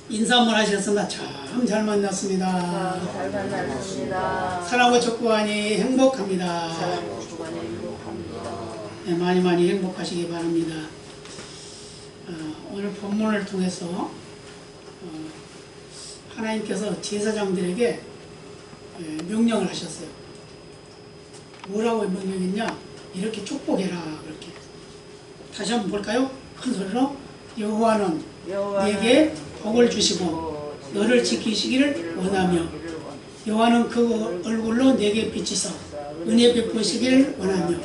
인사 한번 하셨습니다. 참 잘 만났습니다. 잘 만났습니다. 사랑과 축복하니 행복합니다. 사랑과 축복하니 행복합니다. 네, 많이 많이 행복하시기 바랍니다. 오늘 본문을 통해서 하나님께서 제사장들에게 명령을 하셨어요. 뭐라고 명령했냐? 이렇게 축복해라. 그렇게. 다시 한번 볼까요? 큰 소리로. 여호와는 네게 복을 주시고 너를 지키시기를 원하며 여호와는 그 얼굴로 네게 비치사 은혜 베푸시기를 원하며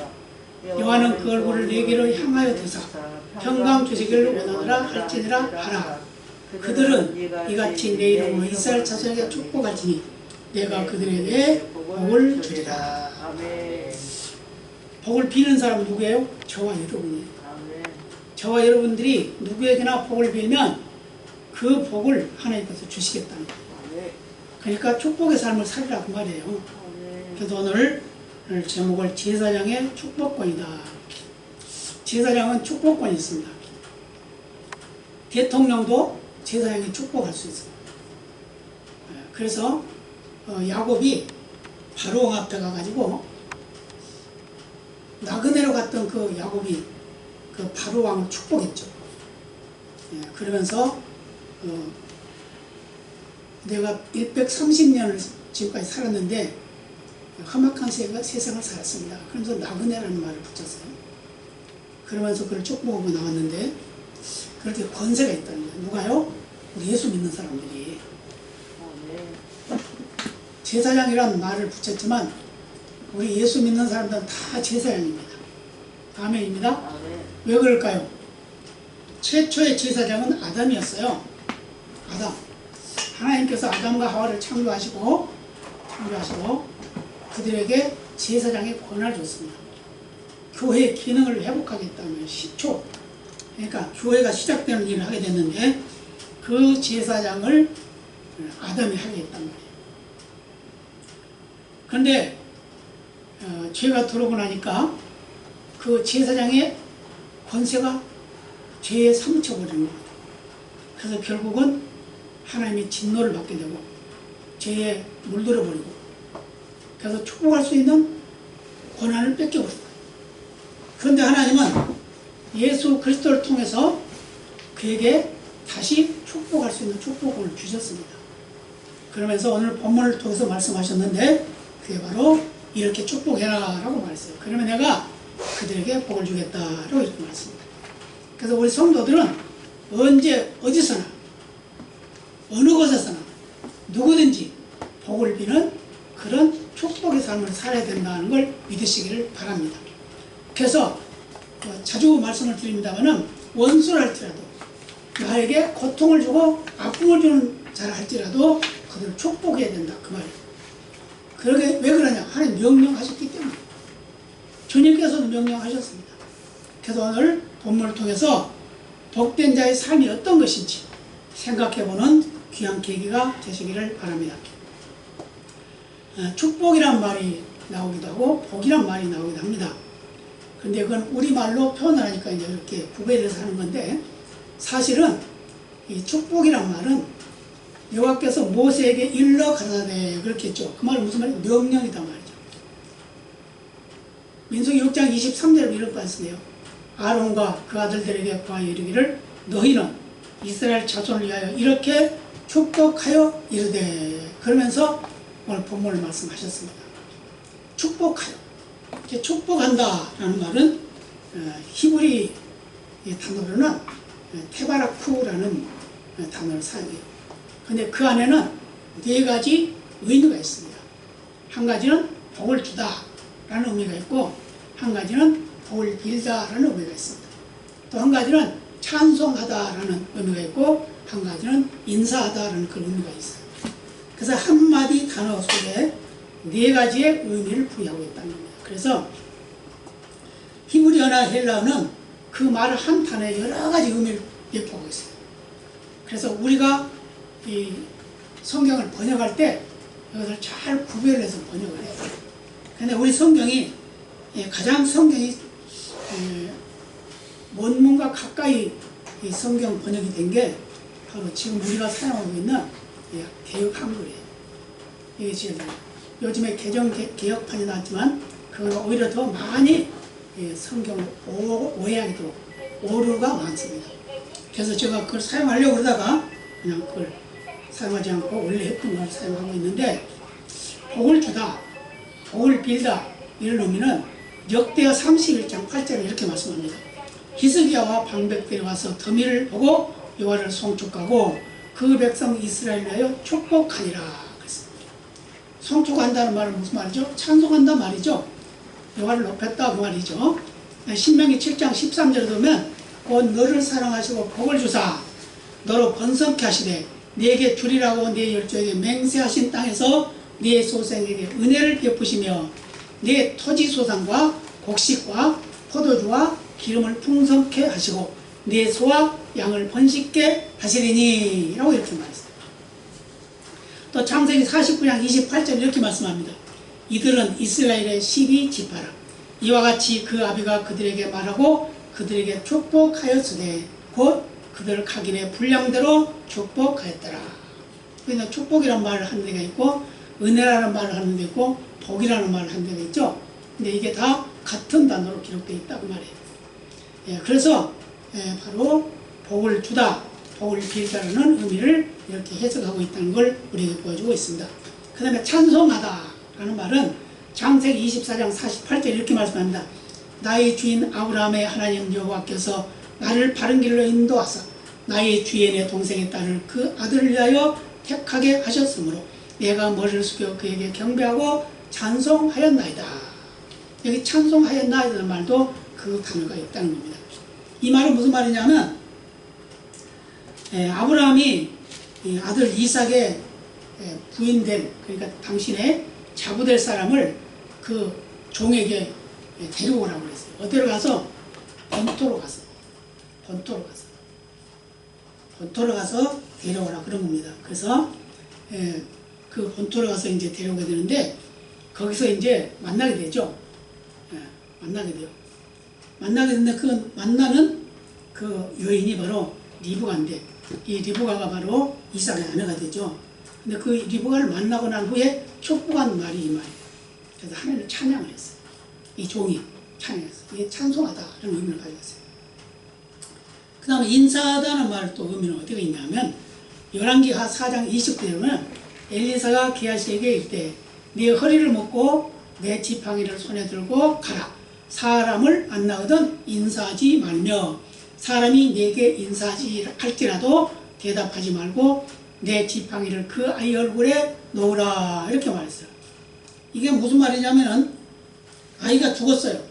여호와는 그 얼굴을 네게로 향하여 드사 평강 주시기를 원하노라 할지니라 하라. 그들은 이같이 내 이름으로 이스라엘 자손에게 축복할지니 내가 그들에게 복을 주리라. 복을 비는 사람은 누구예요? 저와 여러분이에요. 저와 여러분들이 누구에게나 복을 빌면 그 복을 하나님께서 주시겠다는 거예요. 그러니까 축복의 삶을 살리라 그 말이에요. 그래서 오늘 제목을 제사장의 축복권이다. 제사장은 축복권이 있습니다. 대통령도 제사장이 축복할 수 있어요. 그래서 야곱이 바로왕 앞에 가가지고 나그네로 갔던 그 야곱이 그 바로왕을 축복했죠. 그러면서 내가 130년을 지금까지 살았는데 험악한 세상을 살았습니다. 그러면서 나그네라는 말을 붙였어요. 그러면서 그걸 축복하고 나왔는데 그렇게 권세가 있다는 거예요. 누가요? 우리 예수 믿는 사람들이. 제사장이라는 말을 붙였지만 우리 예수 믿는 사람들은 다 제사장입니다. 아멘입니다. 왜 그럴까요? 최초의 제사장은 아담이었어요. 아담. 하나님께서 아담과 하와를 창조하시고 그들에게 제사장의 권한을 줬습니다. 교회의 기능을 회복하겠다면 10초. 그러니까 교회가 시작되는 일을 하게 됐는데 그 제사장을 아담이 하게 했단 말이에요. 그런데 죄가 들어오고 나니까 그 제사장의 권세가 죄에 사무쳐버리는 겁니다. 그래서 결국은 하나님이 진노를 받게 되고 죄에 물들어버리고 그래서 축복할 수 있는 권한을 뺏겨버립니다. 그런데 하나님은 예수 그리스도를 통해서 그에게 다시 축복할 수 있는 축복을 주셨습니다. 그러면서 오늘 본문을 통해서 말씀하셨는데 그게 바로 이렇게 축복해라 라고 말했어요. 그러면 내가 그들에게 복을 주겠다라고 이렇게 말했습니다. 그래서 우리 성도들은 언제 어디서나 어느 곳에서나 누구든지 복을 비는 그런 축복의 삶을 살아야 된다는 걸 믿으시기를 바랍니다. 그래서 자주 말씀을 드립니다만 원수를 할지라도 나에게 고통을 주고 아픔을 주는 자를 할지라도 그들을 축복해야 된다 그 말이에요. 그러게 왜 그러냐? 하나님 명령하셨기 때문에. 주님께서도 명령하셨습니다. 그래서 오늘 본문을 통해서 복된 자의 삶이 어떤 것인지 생각해보는 귀한 계기가 되시기를 바랍니다. 축복이란 말이 나오기도 하고 복이란 말이 나오기도 합니다. 근데 그건 우리말로 표현을 하니까 이제 이렇게 구별해서 하는 건데 사실은 이 축복이란 말은 여호와께서 모세에게 일러 가라사대 그렇게 했죠. 그 말은 무슨 말이에요? 명령이다 말이죠. 민수기 6장 23절에 이런 말씀이에요. 아론과 그 아들들에게 구하여 이르기를 너희는 이스라엘 자손을 위하여 이렇게 축복하여 이르되 그러면서 오늘 본문을 말씀하셨습니다. 축복하여. 축복한다 라는 말은 히브리 단어로는 테바라쿠라는 단어를 사용해요. 근데 그 안에는 네 가지 의미가 있습니다. 한 가지는 복을 주다 라는 의미가 있고 한 가지는 복을 빌다 라는 의미가 있습니다. 또 한 가지는 찬송하다 라는 의미가 있고 한 가지는 인사하다 라는 그런 의미가 있어요. 그래서 한마디 단어 속에 네 가지의 의미를 부여하고 있다는 겁니다. 그래서 히브리어나 헬라어는 그 말을 한 단어에 여러 가지 의미를 내포하고 있어요. 그래서 우리가 이 성경을 번역할 때 이것을 잘 구별해서 번역을 해요. 근데 우리 성경이 가장 성경이 원문과 가까이 이 성경 번역이 된 게 바로 지금 우리가 사용하고 있는 개역 한글이에요. 이게 지금 요즘에 개역판이 나왔지만 그건 오히려 더 많이 성경을 오해하기도 오류가 많습니다. 그래서 제가 그걸 사용하려고 그러다가 그냥 그걸 사용하지 않고 원래 했던 걸 사용하고 있는데, 복을 주다, 복을 빌다 이런 의미는 역대하 31장 8절에 이렇게 말씀합니다. 히스기야와 방백들이 와서 더미를 보고 여호와를 송축하고 그 백성 이스라엘을 위하여 축복하니라 그랬습니다. 송축한다는 말은 무슨 말이죠? 찬송한다 말이죠. 여호와를 높였다 그 말이죠. 신명기 7장 13절에 보면 곧 너를 사랑하시고 복을 주사 너로 번성케 하시되 네게 주리라고 네 열조에게 맹세하신 땅에서 네 소생에게 은혜를 베푸시며 네 토지 소산과 곡식과 포도주와 기름을 풍성케 하시고 네 소와 양을 번식게 하시리니 라고 이렇게 말했어요. 또 창세기 49장 28절 이렇게 말씀합니다. 이들은 이스라엘의 12지파라. 이와 같이 그 아비가 그들에게 말하고 그들에게 축복하였으되 곧 그들 각인의 분량대로 축복하였더라. 그래서 축복이라는 말을 하는 데가 있고 은혜라는 말을 하는 데 있고 복이라는 말을 하는 데가 있죠. 근데 이게 다 같은 단어로 기록되어 있다고 말이에요. 그래서 바로 복을 주다, 복을 빌다라는 의미를 이렇게 해석하고 있다는 걸 우리에게 보여주고 있습니다. 그 다음에 찬송하다 라는 말은 창세기 24장 48절 이렇게 말씀합니다. 나의 주인 아브라함의 하나님 여호와께서 나를 바른 길로 인도하사 나의 주인의 동생의 딸을 그 아들을 위하여 택하게 하셨으므로 내가 머리를 숙여 그에게 경배하고 찬송하였나이다. 여기 찬송하였나이다는 말도 그 단어가 있다는 겁니다. 이 말은 무슨 말이냐면 아브라함이 아들 이삭의 부인된, 그러니까 당신의 자부될 사람을 그 종에게 데리고 오라고 그랬어요. 어디로 가서? 본토로 가서 데려오라 그런 겁니다. 그래서 그 본토로 가서 이제 데려오게 되는데 거기서 이제 만나게 되죠. 만나게 돼요. 만나게 되는데 그 만나는 그 여인이 바로 리브가인데 이 리브가가 바로 이삭의 아내가 되죠. 근데 그 리브가를 만나고 난 후에 축복한 말이 이 말이에요. 그래서 하나님을 찬양을 했어요. 이 종이 찬양했어요. 이게 찬송하다라는 의미를 가지고 있어요. 그 다음에 인사하다는 말 또 의미는 어디가 있냐면 열왕기하 4장 20절에 보면 엘리사가 게하시에게 이르되 네 허리를 묶고 내 지팡이를 손에 들고 가라. 사람을 안 낳으든 인사하지 말며 사람이 네게 인사하지 할지라도 대답하지 말고 내 지팡이를 그 아이 얼굴에 놓으라 이렇게 말했어요. 이게 무슨 말이냐면은 아이가 죽었어요.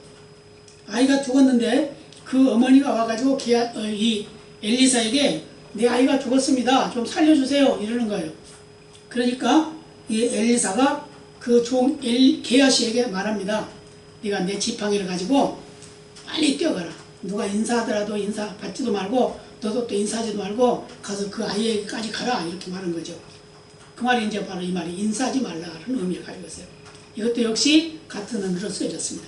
아이가 죽었는데 그 어머니가 와가지고 이 엘리사에게 내 아이가 죽었습니다. 좀 살려주세요. 이러는 거예요. 그러니까 이 엘리사가 그 종 게하시에게 말합니다. 네가 내 지팡이를 가지고 빨리 뛰어가라. 누가 인사하더라도 인사 받지도 말고 너도 또 인사하지도 말고 가서 그 아이에게까지 가라. 이렇게 말한 거죠. 그 말이 이제 바로 이 말이 인사하지 말라는 의미를 가지고 있어요. 이것도 역시 같은 의미로 쓰여졌습니다.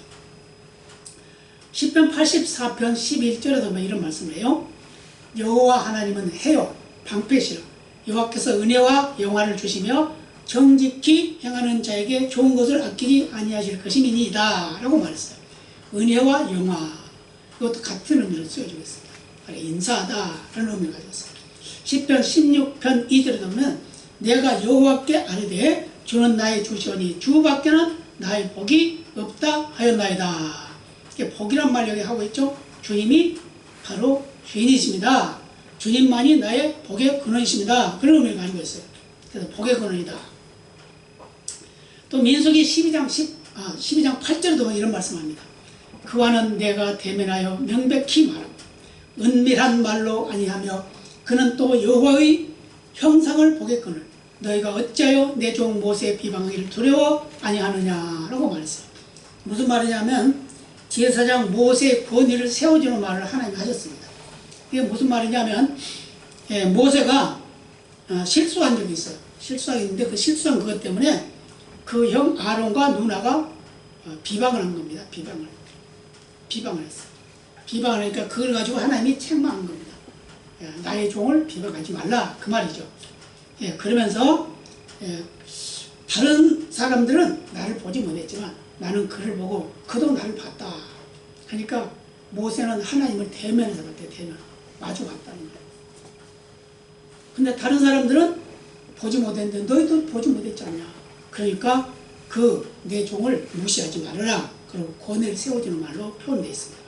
시편 84편 11절에도 이런 말씀을 해요. 여호와 하나님은 해요 방패시라. 여호와께서 은혜와 영화를 주시며 정직히 행하는 자에게 좋은 것을 아끼지 아니하실 것임이니이다 라고 말했어요. 은혜와 영화, 이것도 같은 의미로 쓰여지고 있습니다. 인사하다라는 의미를 가지고 있어요. 시편 16편 2절에 보면 내가 여호와께 아뢰되 주는 나의 주시오니 주밖에는 나의 복이 없다 하였나이다. 이게 복이란 말 여기 하고 있죠. 주님이 바로 주인이십니다. 주님만이 나의 복의 근원이십니다. 그런 의미를 가지고 있어요. 그래서 복의 근원이다. 또 민수기 12장 8절에도 이런 말씀합니다. 그와는 내가 대면하여 명백히 말하고 은밀한 말로 아니하며 그는 또 여호와의 형상을 보겠거늘 너희가 어찌하여 내 종 모세의 비방하기를 두려워 아니하느냐라고 말했어요. 무슨 말이냐면 제사장 모세의 권위를 세워주는 말을 하나님이 하셨습니다. 이게 무슨 말이냐면 모세가 실수한 적이 있어요. 실수한 있는데 그 실수한 그것 때문에 그 형 아론과 누나가 비방을 한 겁니다. 비방을 했어요. 비방을 하니까 그걸 가지고 하나님이 책망한 겁니다. 나의 종을 비방하지 말라 그 말이죠. 그러면서 다른 사람들은 나를 보지 못했지만 나는 그를 보고 그도 나를 봤다. 그러니까 모세는 하나님을 대면에서 봤대요. 대면 마주 봤다는 거예요. 근데 다른 사람들은 보지 못했는데 너희도 보지 못했지 않냐. 그러니까 그 내 종을 무시하지 말아라. 그리고 권위를 세워주는 말로 표현되어 있습니다.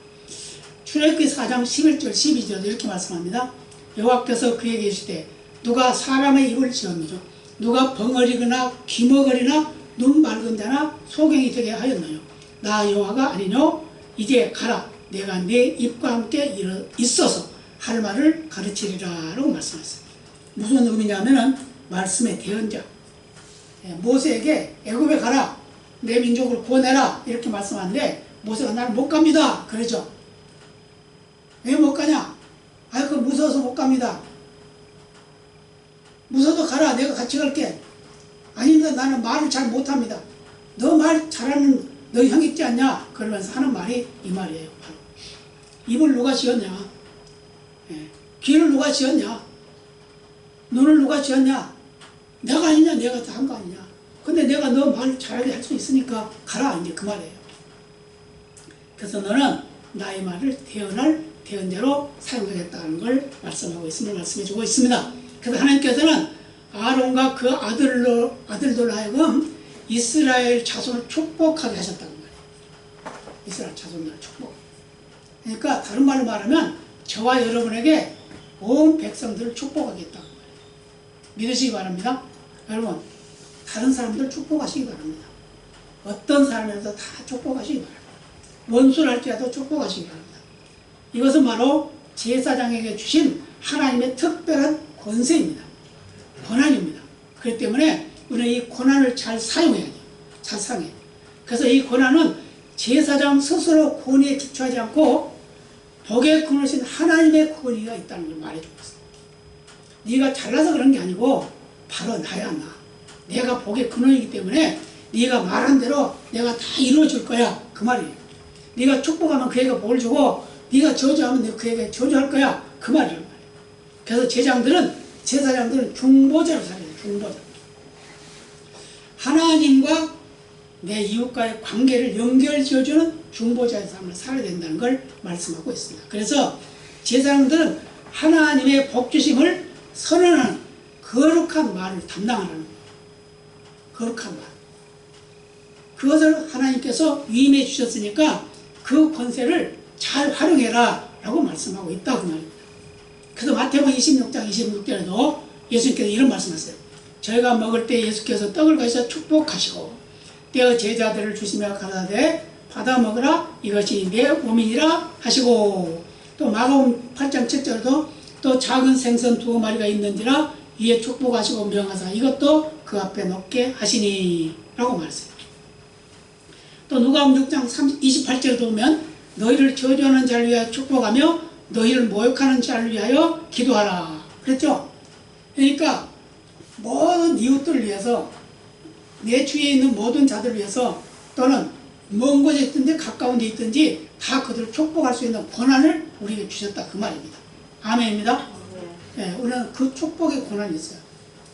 출애굽기 4장 11절 12절 이렇게 말씀합니다. 여호와께서 그에게 이르시되 누가 사람의 입을 지었느냐 누가 벙어리거나 귀머거리나 눈 맑은 자나 소경이 되게 하였느냐 나 여호와가 아니뇨 이제 가라 내가 네 입과 함께 있어서 할 말을 가르치리라 라고 말씀하셨어요. 무슨 의미냐면은 말씀의 대언자 모세에게 애굽에 가라 내 민족을 구원해라 이렇게 말씀하는데 모세가 나는 못 갑니다 그러죠. 왜 못 가냐? 그 무서워서 못 갑니다. 무서워도 가라 내가 같이 갈게. 아닙니다 나는 말을 잘 못합니다. 너 말 잘하는 너 형 있지 않냐? 그러면서 하는 말이 이 말이에요. 바로 입을 누가 지었냐? 귀를 누가 지었냐? 눈을 누가 지었냐? 내가 아니냐? 내가 다 한 거 아니냐? 근데 내가 너 말 잘하게 할 수 있으니까 가라 이제 그 말이에요. 그래서 너는 나의 말을 대언대로 사용하겠다는 걸 말씀하고 있음을 말씀해 주고 있습니다. 그래서 하나님께서는 아론과 그 아들들로 하여금 이스라엘 자손을 축복하게 하셨다는 거예요. 이스라엘 자손들을 축복. 그러니까 다른 말로 말하면 저와 여러분에게 온 백성들을 축복하겠다는 거예요. 믿으시기 바랍니다. 여러분 다른 사람들 축복하시기 바랍니다. 어떤 사람이라도 다 축복하시기 바랍니다. 원수를 할지라도 축복하시기 바랍니다. 이것은 바로 제사장에게 주신 하나님의 특별한 권세입니다. 권한입니다. 그렇기 때문에 우리는 이 권한을 잘 사용해야죠. 잘 사용해야 돼요. 그래서 이 권한은 제사장 스스로 권위에 기초하지 않고 복에 근원하신 하나님의 권위가 있다는 걸 말해주고 있습니다. 네가 잘나서 그런 게 아니고 바로 나야 나. 내가 복의 근원이기 때문에 네가 말한 대로 내가 다 이루어줄 거야. 그 말이에요. 네가 축복하면 그에게 복을 주고 네가 저주하면 내가 그에게 저주할 거야. 그 말이란 말이에요. 그래서 제사장들은 중보자로 살아야 돼요. 중보자. 하나님과 내 이웃과의 관계를 연결지어주는 중보자의 삶을 살아야 된다는 걸 말씀하고 있습니다. 그래서 제사장들은 하나님의 복주심을 선언하는 거룩한 말을 담당하는 거예요. 거룩한 말. 그것을 하나님께서 위임해 주셨으니까 그 권세를 잘 활용해라 라고 말씀하고 있다고 말입니다. 그래서 마태복음 26장 26절에도 예수님께서 이런 말씀하세요. 저희가 먹을 때 예수께서 떡을 가지사 축복하시고 떼어 제자들을 주시며 가라사대 받아 먹으라 이것이 내 몸이니라 하시고 또 마가복음 8장 7절에도 또 작은 생선 2마리가 있는지라 이에 축복하시고 명하사 이것도 그 앞에 놓게 하시니 라고 말했어요. 또 누가복음 6장 28절에도 보면 너희를 저주하는 자를 위하여 축복하며 너희를 모욕하는 자를 위하여 기도하라 그랬죠. 그러니까 모든 이웃들을 위해서 내 주위에 있는 모든 자들을 위해서 또는 먼 곳에 있든지 가까운 데 있든지 다 그들을 축복할 수 있는 권한을 우리에게 주셨다 그 말입니다. 아멘입니다. 네, 우리는 그 축복의 권한이 있어요.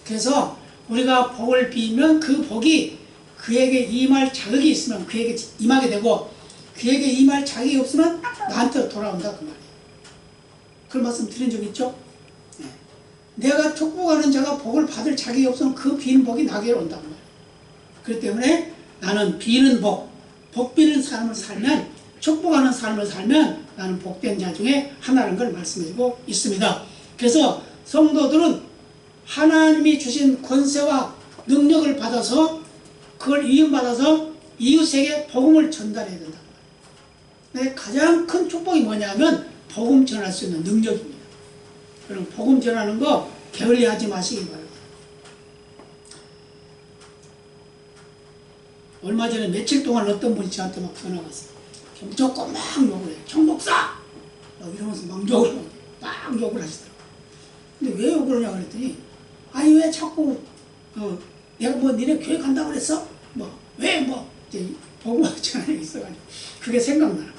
그래서 우리가 복을 빌면 그 복이 그에게 임할 자격이 있으면 그에게 임하게 되고 그에게 임할 자격이 없으면 나한테 돌아온다 그 말이에요. 그런 말씀 드린 적 있죠? 네. 내가 축복하는 자가 복을 받을 자격이 없으면 그 비는 복이 나에게로 온단 말이에요. 그렇기 때문에 나는 비는 복 비는 삶을 살면 축복하는 삶을 살면 나는 복된 자 중에 하나라는 걸 말씀해주고 있습니다. 그래서 성도들은 하나님이 주신 권세와 능력을 받아서 그걸 이음받아서 이웃에게 복음을 전달해야 된다. 가장 큰 축복이 뭐냐면 복음 전할 수 있는 능력입니다. 그럼 복음 전하는 거 게을리하지 마시기 바랍니다. 얼마 전에 며칠 동안 어떤 분이 저한테 막 전화 왔어요. 무조건 막 욕을 해요. 총목사! 막 이러면서 막 욕을 하시더라고요. 근데 왜 욕을 하냐고 그랬더니 아니 왜 자꾸 내가 뭐 니네 교회 간다고 그랬어? 왜 이제 복음 전하는 게 있어가지고 그게 생각나는 거예요.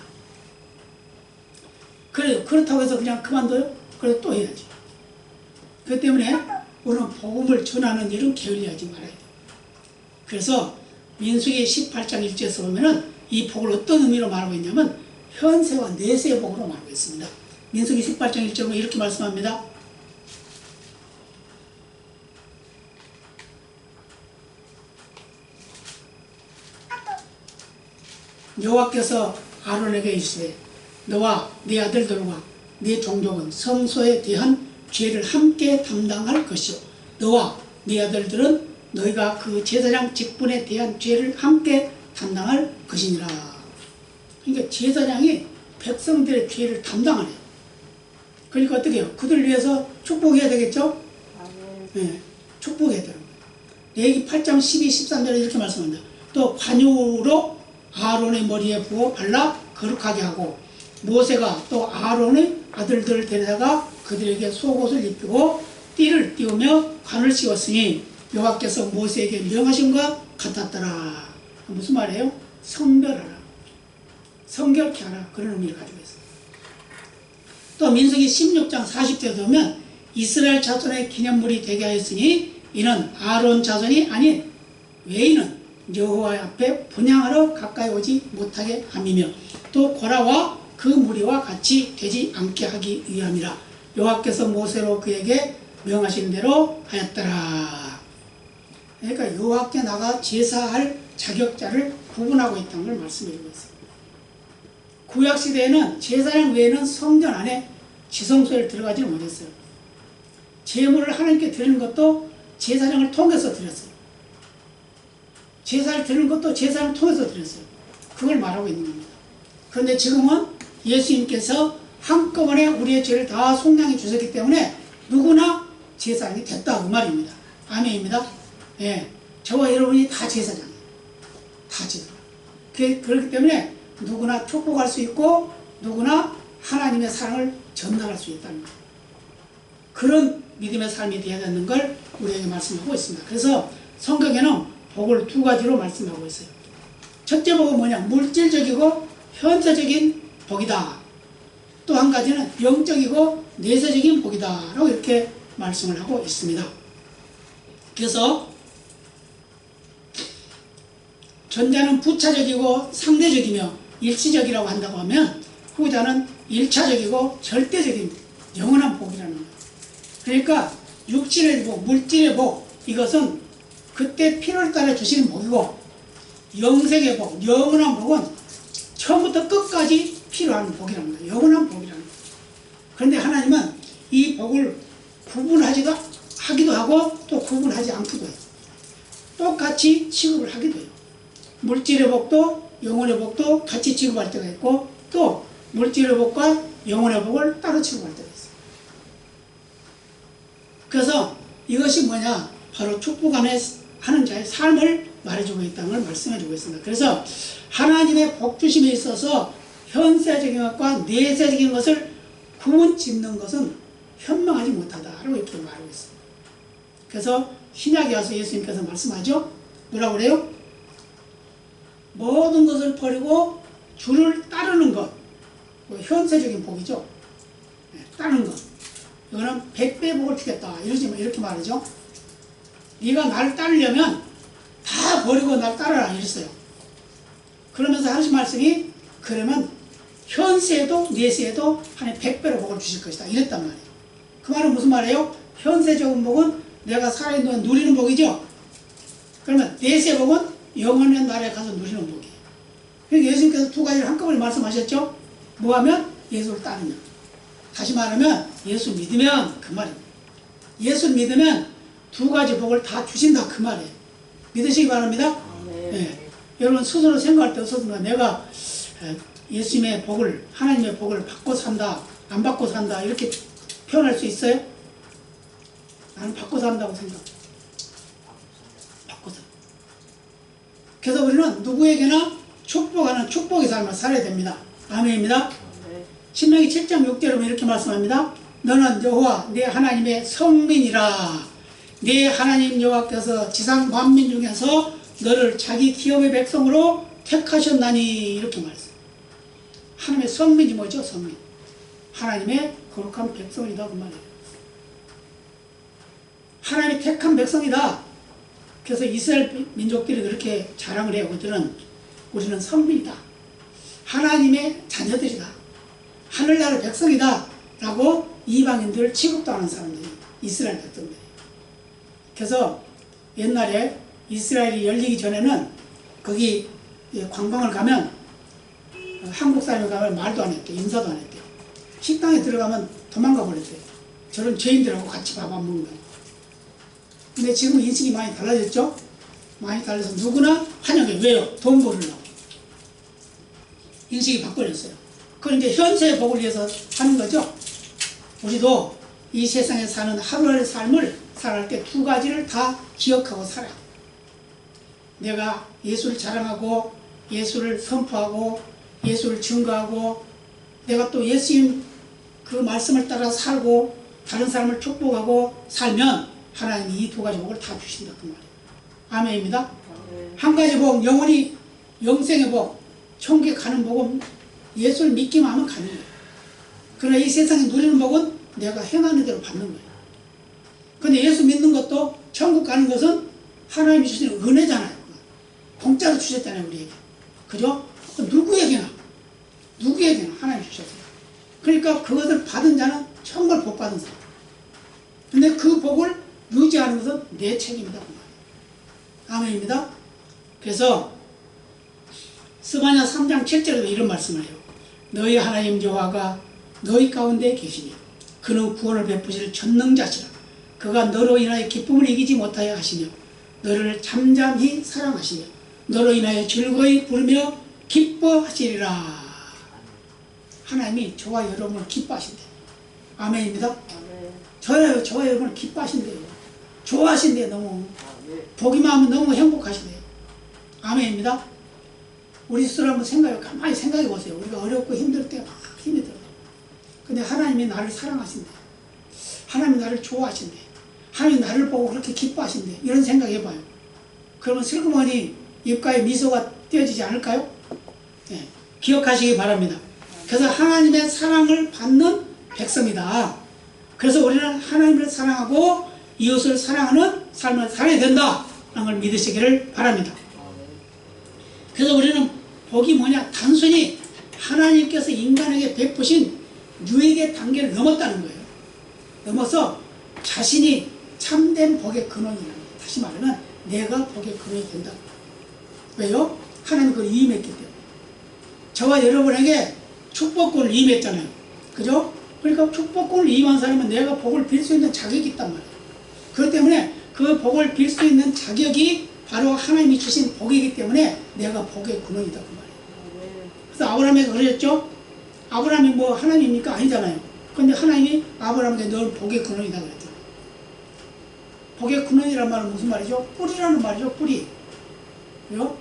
그래요. 그렇다고 해서 그냥 그만둬요? 그래도 또 해야지. 그렇기 때문에 우리는 복음을 전하는 일은 게을리하지 말아야 돼요. 그래서 민수기 18장 1절에서 보면은 이 복을 어떤 의미로 말하고 있냐면 현세와 내세의 복으로 말하고 있습니다. 민수기 18장 1절에 이렇게 말씀합니다. 여호와께서 아론에게 이르시되 너와 네 아들들과 네 종족은 성소에 대한 죄를 함께 담당할 것이요 너와 네 아들들은 너희가 그 제사장 직분에 대한 죄를 함께 담당할 것이니라. 그러니까 제사장이 백성들의 죄를 담당하네요. 그러니까 어떻게 해요? 그들 위해서 축복해야 되겠죠? 네, 축복해야 되는 거예요. 레위기 8장 12, 13절에 이렇게 말씀합니다. 또 관유로 아론의 머리에 부어 발라 거룩하게 하고 모세가 또 아론의 아들들을 데려다가 그들에게 속옷을 입히고 띠를 띄우며 관을 씌웠으니 여호와께서 모세에게 명하신과 같았더라. 무슨 말이에요? 성별하라. 성결케 하라. 그런 의미를 가지고 있어요. 또 민수기 16장 40절에 보면 이스라엘 자손의 기념물이 되게 하였으니 이는 아론 자손이 아닌 외인은 여호와 앞에 분향하러 가까이 오지 못하게 함이며 또 고라와 그 무리와 같이 되지 않게 하기 위함이라. 여호와께서 모세로 그에게 명하신 대로 하였더라. 그러니까 여호와께 나가 제사할 자격자를 구분하고 있다는 걸 말씀드리고 있어요. 구약시대에는 제사장 외에는 성전 안에 지성소에 들어가지 못했어요. 제물을 하나님께 드리는 것도 제사장을 통해서 드렸어요. 제사를 드리는 것도 제사장을 통해서 드렸어요. 그걸 말하고 있는 겁니다. 그런데 지금은 예수님께서 한꺼번에 우리의 죄를 다 속량해 주셨기 때문에 누구나 제사장이 됐다 그 말입니다. 아멘입니다. 예, 저와 여러분이 다 제사장이에요. 다 제사장. 그렇기 때문에 누구나 축복할 수 있고 누구나 하나님의 사랑을 전달할 수 있다는 거예요. 그런 믿음의 삶이 되어야 되는 걸 우리에게 말씀하고 있습니다. 그래서 성경에는 복을 두 가지로 말씀하고 있어요. 첫째 복은 뭐냐? 물질적이고 현세적인 복이다. 또 한 가지는 영적이고 내세적인 복이다 라고 이렇게 말씀을 하고 있습니다. 그래서 전자는 부차적이고 상대적이며 일시적이라고 한다고 하면 후자는 일차적이고 절대적인 영원한 복이라는 거예요. 그러니까 육신의 복, 물질의 복, 이것은 그때 필요에 따라 주시는 복이고 영생의 복, 영원한 복은 처음부터 끝까지 필요한 복이라는 거예요. 영원한 복이라는 거예요. 그런데 하나님은 이 복을 하기도 하고 또 구분하지 않기도 해요. 똑같이 취급을 하기도 해요. 물질의 복도 영혼의 복도 같이 취급할 때가 있고 또 물질의 복과 영혼의 복을 따로 취급할 때가 있어요. 그래서 이것이 뭐냐? 바로 축복 안에 하는 자의 삶을 말해주고 있다는 걸 말씀해주고 있습니다. 그래서 하나님의 복 주심에 있어서 현세적인 것과 내세적인 것을 구분 짓는 것은 현명하지 못하다라고 이렇게 말하고 있습니다. 그래서 신약에 와서 예수님께서 말씀하죠. 뭐라고 그래요? 모든 것을 버리고 주를 따르는 것, 현세적인 복이죠. 따르는 것. 이거는 100배 복을 주겠다. 이렇게 말하죠. 네가 나를 따르려면 다 버리고 날 따르라 이랬어요. 그러면서 하신 말씀이 그러면 현세에도 내세에도 하나님 100배로 복을 주실 것이다 이랬단 말이에요. 그 말은 무슨 말이에요? 현세적인 복은 내가 살아있는 동안 누리는 복이죠. 그러면 내세 복은 영원한 나라에 가서 누리는 복이에요. 그러니까 예수님께서 두 가지를 한꺼번에 말씀하셨죠. 뭐하면? 예수를 따르면. 다시 말하면 예수 믿으면 그 말입니다. 예수 믿으면 두 가지 복을 다 주신다 그 말이에요. 믿으시기 바랍니다. 네. 여러분 스스로 생각할 때 어떻습니까? 내가 예수님의 복을, 하나님의 복을 받고 산다, 안 받고 산다 이렇게 표현할 수 있어요? 나는 받고 산다고 생각해요. 받고 산다. 그래서 우리는 누구에게나 축복하는 축복의 삶을 살아야 됩니다. 아멘입니다. 신명기 7장 6절에 이렇게 말씀합니다. 너는 여호와 네 하나님의 성민이라. 네 하나님 여호와께서 지상 만민 중에서 너를 자기 기업의 백성으로 택하셨나니 이렇게 말했어요. 하나님의 성민이 뭐죠? 성민. 하나님의 거룩한 백성이다 그 말이에요. 하나님이 택한 백성이다. 그래서 이스라엘 민족들이 그렇게 자랑을 해요. 우리는 선민이다. 하나님의 자녀들이다. 하늘나라의 백성이다. 라고 이방인들 취급도 하는 사람들이 이스라엘 백성들이. 그래서 옛날에 이스라엘이 열리기 전에는 거기 관광을 가면 한국 사람이 가면 말도 안 했대요. 인사도 안 했대요. 식당에 들어가면 도망가 버렸대요. 저런 죄인들하고 같이 밥 안 먹는 거예요. 근데 지금 인식이 많이 달라졌죠? 많이 달라서 누구나 환영해. 왜요? 돈 벌으려고. 인식이 바꿔졌어요. 그건 이제 현세의 복을 위해서 하는 거죠. 우리도 이 세상에 사는 하루하루의 삶을 살아갈 때 두 가지를 다 기억하고 살아요. 내가 예수를 자랑하고 예수를 선포하고 예수를 증거하고 내가 또 예수님 그 말씀을 따라 살고 다른 사람을 축복하고 살면 하나님이 이 두 가지 복을 다 주신다 그 말이에요. 아멘입니다. 한 가지 복, 영원히 영생의 복, 천국에 가는 복은 예수를 믿기만 하면 가는 거예요. 그러나 이 세상에 누리는 복은 내가 행하는 대로 받는 거예요. 근데 예수 믿는 것도 천국 가는 것은 하나님이 주시는 은혜잖아요. 공짜로 주셨잖아요, 우리에게. 그죠? 누구에게나 하나님이 주셨어요. 그러니까 그것을 받은 자는 정말 복 받은 사람. 근데 그 복을 유지하는 것은 내 책임이다. 아멘입니다. 그래서 스바냐 3장 7절에도 이런 말씀을 해요. 너희 하나님 여호와가 너희 가운데 계시니 그는 구원을 베푸실 전능자시라. 그가 너로 인하여 기쁨을 이기지 못하여 하시며 너를 잠잠히 사랑하시며 너로 인하여 즐거이 부르며 기뻐하시리라. 하나님이 저와 여러분을 기뻐하신대요. 아멘입니다. 저와 여러분을 기뻐하신대요. 좋아하신대요. 너무 보기만 하면 너무 행복하시대요. 아멘입니다. 우리 스스로 한번 가만히 생각해 보세요. 우리가 어렵고 힘들 때 막 힘이 들어요. 근데 하나님이 나를 사랑하신대요. 하나님이 나를 좋아하신대요. 하나님이 나를 보고 그렇게 기뻐하신대요. 이런 생각 해봐요. 그러면 슬그머니 입가에 미소가 띄어지지 않을까요? 네, 기억하시기 바랍니다. 그래서 하나님의 사랑을 받는 백성이다. 그래서 우리는 하나님을 사랑하고 이웃을 사랑하는 삶을 살아야 된다 라는 걸 믿으시기를 바랍니다. 그래서 우리는 복이 뭐냐? 단순히 하나님께서 인간에게 베푸신 유익의 단계를 넘었다는 거예요. 넘어서 자신이 참된 복의 근원이라는 거예요. 다시 말하면 내가 복의 근원이 된다. 왜요? 하나님 그걸 위임했기 때문에. 저와 여러분에게 축복권을 위임했잖아요. 그죠? 그러니까 축복권을 위임한 사람은 내가 복을 빌 수 있는 자격이 있단 말이에요. 그렇기 때문에 그 복을 빌 수 있는 자격이 바로 하나님이 주신 복이기 때문에 내가 복의 근원이다 그 말이에요. 그래서 아브라함에게 그러셨죠? 아브라함이 뭐 하나님입니까? 아니잖아요. 그런데 하나님이 아브라함에게 넌 복의 근원이다 그랬잖아요. 복의 근원이란 말은 무슨 말이죠? 뿌리라는 말이죠. 뿌리. 왜요?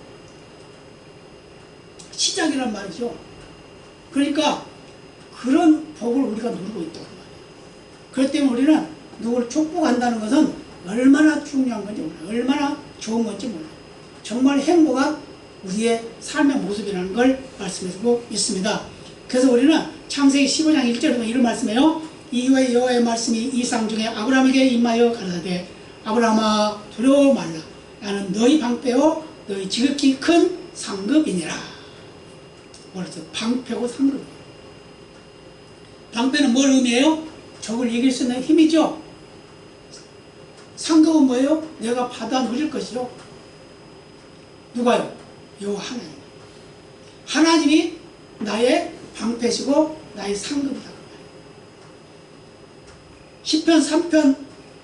시작이란 말이죠. 그러니까 그런 복을 우리가 누리고 있다고 말이에요. 그렇기 때문에 우리는 누구를 축복한다는 것은 얼마나 중요한 건지 몰라요. 얼마나 좋은 건지 몰라요. 정말 행복한 우리의 삶의 모습이라는 걸 말씀해주고 있습니다. 그래서 우리는 창세기 15장 1절에 이런 말씀이에요. 이후에 여호와의 말씀이 이상 중에 아브라함에게 임하여 가라사대 아브라함아 두려워 말라. 나는 너희 방패요 너희 지극히 큰 상급이니라. 뭐라죠? 방패고 상급. 방패는 뭘 의미해요? 적을 이길 수 있는 힘이죠. 상급은 뭐예요? 내가 받아 누릴 것이죠. 누가요? 여호와 하나님. 하나님이 나의 방패시고 나의 상급이다. 시편 3편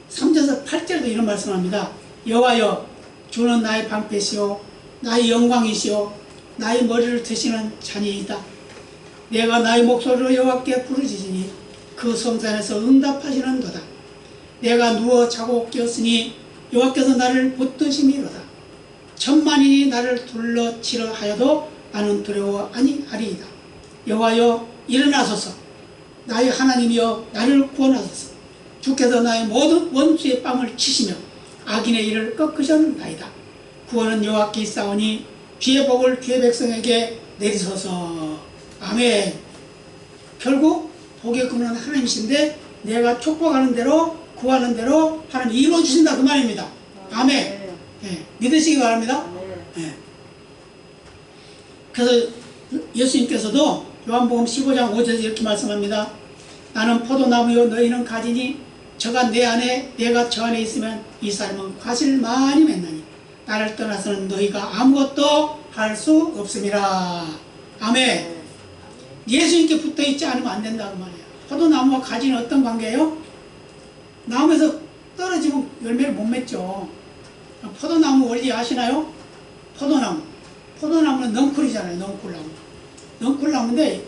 3절에서 8절에도 이런 말씀을 합니다. 여호와여 주는 나의 방패시요 나의 영광이시요 나의 머리를 드시는 자니이다. 내가 나의 목소리로 여호와께 부르짖으니 그 성산에서 응답하시는도다. 내가 누워 자고 깨었으니 여호와께서 나를 붙드심이로다. 천만인이 나를 둘러치려 하여도 나는 두려워 아니하리이다. 여호와여 일어나소서. 나의 하나님이여 나를 구원하소서. 주께서 나의 모든 원수의 뺨을 치시며 악인의 일을 꺾으셨나이다. 구원은 여호와께 있사오니 주의 복을 주의 백성에게 내리소서. 아멘. 결국 복의 근원은 하나님이신데 내가 축복하는 대로 구하는 대로 하나님 이루어주신다 그 말입니다. 아멘. 예, 믿으시기 바랍니다. 예. 그래서 예수님께서도 요한복음 15장 5절에서 이렇게 말씀합니다. 나는 포도나무요 너희는 가지니 저가 내 안에 내가 저 안에 있으면 이 사람은 과실을 많이 맺나니 나를 떠나서는 너희가 아무것도 할 수 없음이라. 아멘. 예수님께 붙어있지 않으면 안 된다고 말이에요. 포도나무와 가지는 어떤 관계예요? 나무에서 떨어지면 열매를 못 맺죠. 포도나무 원리 아시나요? 포도나무는 넝쿨이잖아요. 넝쿨나무. 넝쿨나무인데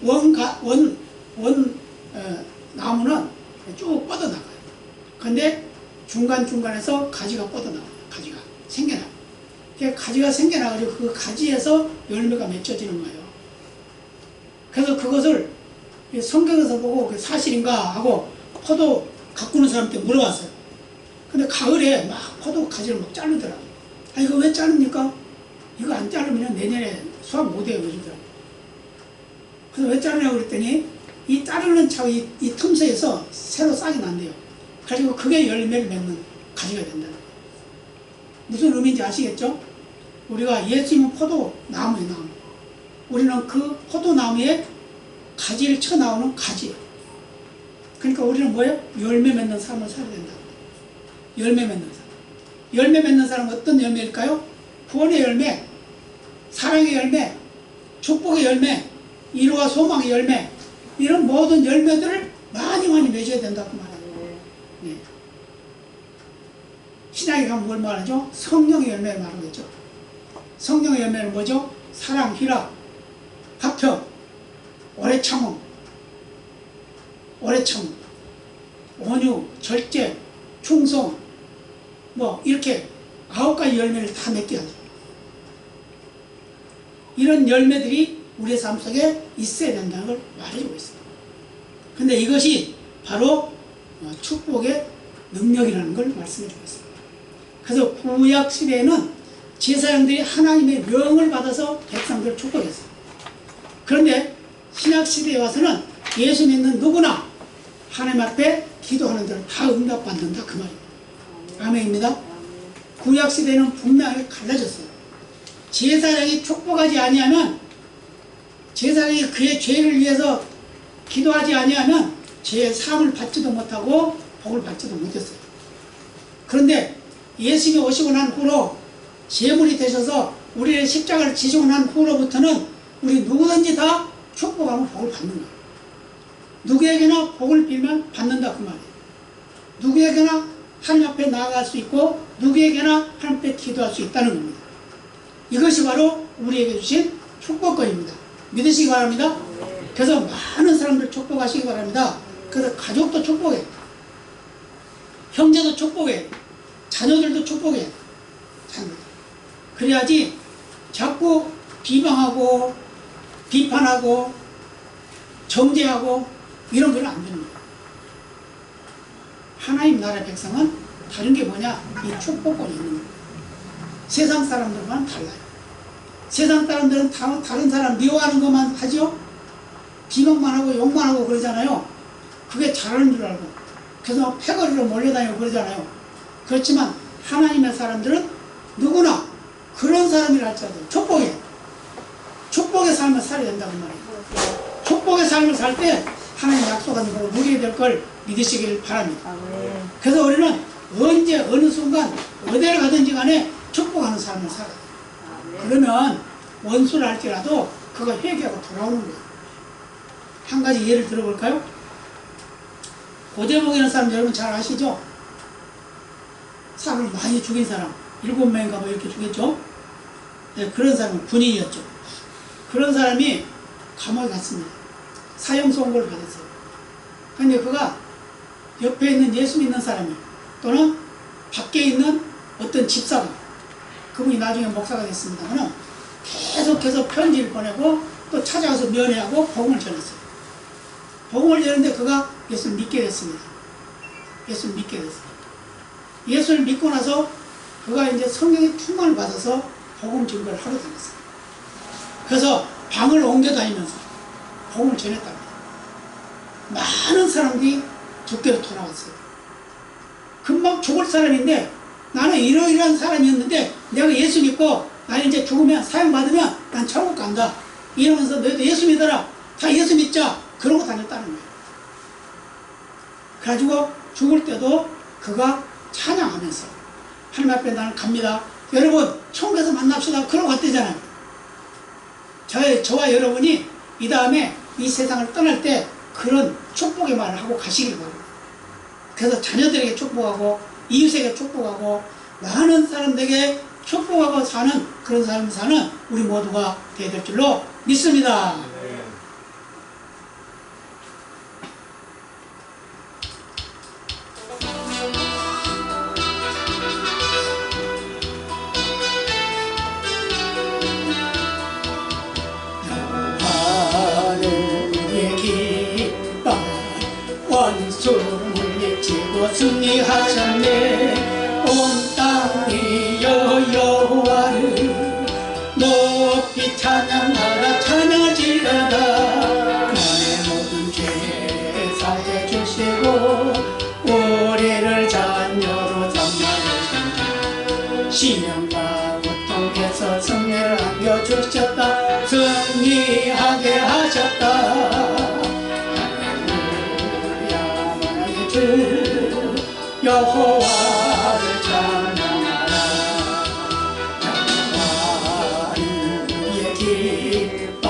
나무는 쭉 뻗어나가요. 근데 중간중간에서 가지가 뻗어나가요. 가지가 생겨나요. 가지가 생겨나가지고 그 가지에서 열매가 맺혀지는 거예요. 그래서 그것을 성경에서 보고 사실인가 하고 포도 가꾸는 사람한테 물어봤어요. 근데 가을에 막 포도 가지를 막 자르더라고요. 아, 이거 왜 자릅니까? 이거 안 자르면 내년에 수확 못해요. 그러더라고요. 그래서 왜 자르냐고 그랬더니 이 자르는 차고 이 틈새에서 새로 싹이 난대요. 그래서 그게 열매를 맺는 가지가 된다는 거예요. 무슨 의미인지 아시겠죠? 우리가 예수님은 포도나무예요. 나무. 우리는 그 포도나무에 가지를 쳐나오는 가지예요. 그러니까 우리는 뭐예요? 열매 맺는 삶을 살아야 된다. 열매 맺는 사람. 열매 맺는 사람은 어떤 열매일까요? 구원의 열매, 사랑의 열매, 축복의 열매, 이루와 소망의 열매, 이런 모든 열매들을 많이 맺어야 된다고 말합니다. 네. 신약에 가면 뭘 말하죠? 성령의 열매를 말하겠죠. 성령의 열매는 뭐죠? 사랑, 희락, 화평, 오래 참음, 온유, 절제, 충성, 뭐 이렇게 9가지 열매를 다 맺게 하죠. 이런 열매들이 우리의 삶 속에 있어야 된다는 걸 말해주고 있습니다. 근데 이것이 바로 축복의 능력이라는 걸 말씀해주고 있습니다. 그래서 구약 시대에는 제사장들이 하나님의 명을 받아서 백성들을 축복했어요. 그런데 신약 시대에 와서는 예수 믿는 누구나 하나님 앞에 기도하는 대로 다 응답받는다 그 말입니다. 아멘입니다. 구약 시대는 분명히 갈라졌어요. 제사장이 축복하지 아니하면, 제사장이 그의 죄를 위해서 기도하지 아니하면 죄의 사함을 받지도 못하고 복을 받지도 못했어요. 그런데 예수님이 오시고 난 후로 제물이 되셔서 우리의 십자가를 지시고 난 후로부터는 우리 누구든지 다 축복하면 복을 받는 거예요. 누구에게나 복을 빌면 받는다 그 말이에요. 누구에게나 하나님 앞에 나아갈 수 있고 누구에게나 하나님 앞에 기도할 수 있다는 겁니다. 이것이 바로 우리에게 주신 축복권입니다. 믿으시기 바랍니다. 그래서 많은 사람들 축복하시기 바랍니다. 그래서 가족도 축복해, 형제도 축복해, 자녀들도 축복해. 그래야지 자꾸 비방하고 비판하고 정죄하고 이런 건 안 되는 거예요. 하나님 나라의 백성은 다른 게 뭐냐? 이 축복권이 있는 거예요. 세상 사람들과는 달라요. 세상 사람들은 다른 사람 미워하는 것만 하죠. 비방만 하고 욕만 하고 그러잖아요. 그게 잘하는 줄 알고 그래서 패거리로 몰려다니고 그러잖아요. 그렇지만 하나님의 사람들은 누구나 그런 사람이라 할지라도 축복의 삶을 살아야 된다고 말이에요. 축복의 삶을 살 때 하나님 약속한 걸 누리게 될 걸 믿으시길 바랍니다. 그래서 우리는 언제 어느 순간 어디를 가든지 간에 축복하는 삶을 살아야 돼요. 그러면 원수를 할지라도 그거 회개하고 돌아오는 거예요. 한 가지 예를 들어볼까요? 고대복이라는 사람 여러분 잘 아시죠? 사람을 많이 죽인 사람 7명인가 뭐 이렇게 죽였죠. 네, 그런 사람은 군인이었죠. 그런 사람이 감옥에 갔습니다. 사형 선고를 받았어요. 근데 그가 옆에 있는 예수 믿는 사람이 또는 밖에 있는 어떤 집사가, 그분이 나중에 목사가 됐습니다만 계속해서 편지를 보내고 또 찾아가서 면회하고 복음을 전했어요. 복음을 전했는데 그가 예수를 믿게 됐습니다. 예수를 믿게 됐어요. 예수를 믿고 나서 그가 이제 성령의 충만을 받아서 복음 증거를 하러 다녔어요. 그래서 방을 옮겨 다니면서 복음을 전했답니다. 많은 사람들이 주께로 돌아왔어요. 금방 죽을 사람인데 나는 이러이러한 사람이었는데 내가 예수 믿고 나는 이제 죽으면 사형받으면 난 천국 간다 이러면서 너희도 예수 믿어라 다 예수 믿자 그러고 다녔다는 거예요. 그래가지고 죽을 때도 그가 찬양하면서 하나님 앞에 나는 갑니다. 여러분 천국에서 만납시다 그러고 갔대잖아요. 저와 여러분이 이 다음에 이 세상을 떠날 때 그런 축복의 말을 하고 가시길 바랍니다. 그래서 자녀들에게 축복하고 이웃에게 축복하고 많은 사람들에게 축복하고 사는 그런 삶을 사는 우리 모두가 되어야 될 줄로 믿습니다. 원수를 물리치고 승리하셨네. 온 땅이 여호와를 높이 찬양하라 찬양하시려다. 나의 모든 죄 사해 주시고 우리를 자녀로 삼아주신다. 시련과 고통에서 승리를 안겨주셨다. 승리하게 하셨다. 여호와를 찬양하라. 여호와는 우리의 깃발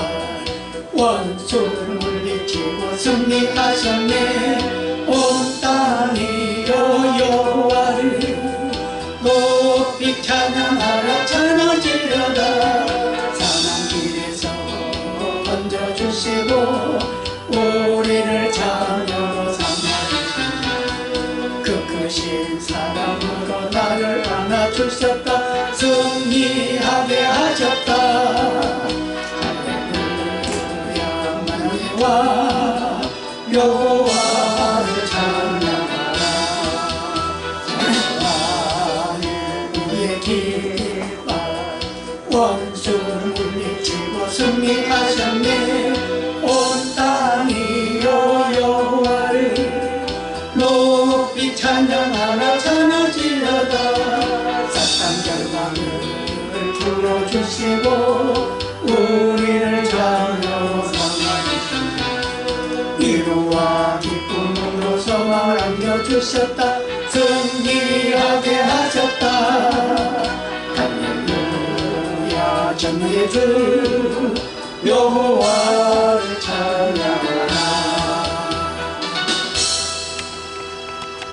원수를 물리치고 승리하셨네. 온 땅이 여호와를 높이 찬양하라 찬양하시려다. 사망길에서 건져주시고 우리를 자녀로 신 사랑으로 나를 안아주셨다. 승리하게 하셨다. 할렐루야 만왕의 왕 여호와를 찬양하라. 여호와는 우리의 깃발 원수를 물리치고 승리하셨네. 온 땅이 여호와를 높이 찬양하라 찬양하시려다. 사탄 결박을 풀어주시고 우리를 자녀로 삼아주시고 위로와 기쁨으로 소망을 안겨주셨다. 승리하게 하셨다. 할렐루야 전능의 주 여호와를 찬양하라.